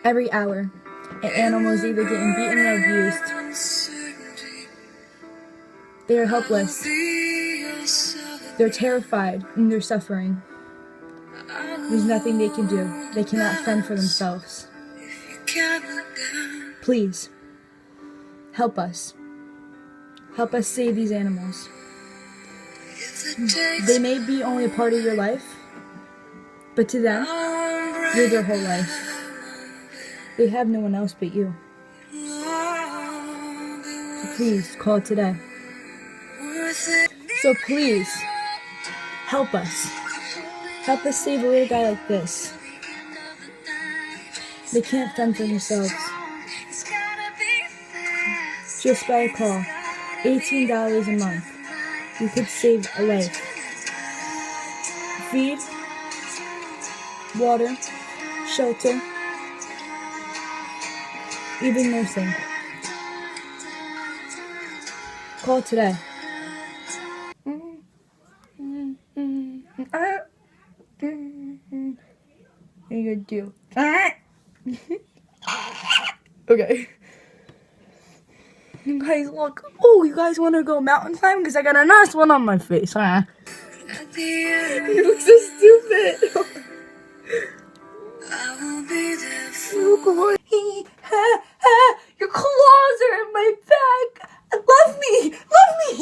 Every hour, an animal is either getting beaten or abused. They are helpless. They're terrified and they're suffering. There's nothing they can do. They cannot fend for themselves. Please, help us. Help us save these animals. They may be only a part of your life, but to them, you're their whole life. They have no one else but you. So please, call today. So please, help us. Help us save a little guy like this. They can't fend for themselves. Just by a call, $18 a month, you could save a life. Feed, water, shelter, even nursing. Call today. What are you gonna do? Okay. You guys look. Oh, you guys want to go mountain climbing? Because I got a nice one on my face. You look so stupid. Oh, boy. Your claws are in my back. Love me. Love me.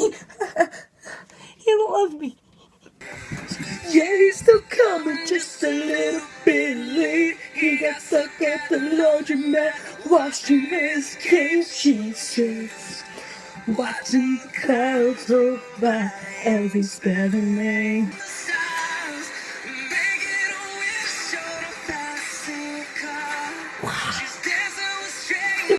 You don't love me. Yeah, he's still coming, just a little bit late. He got stuck at the laundromat, washing his Jesus. Watching the clouds roll by as he spelled the name. Wow.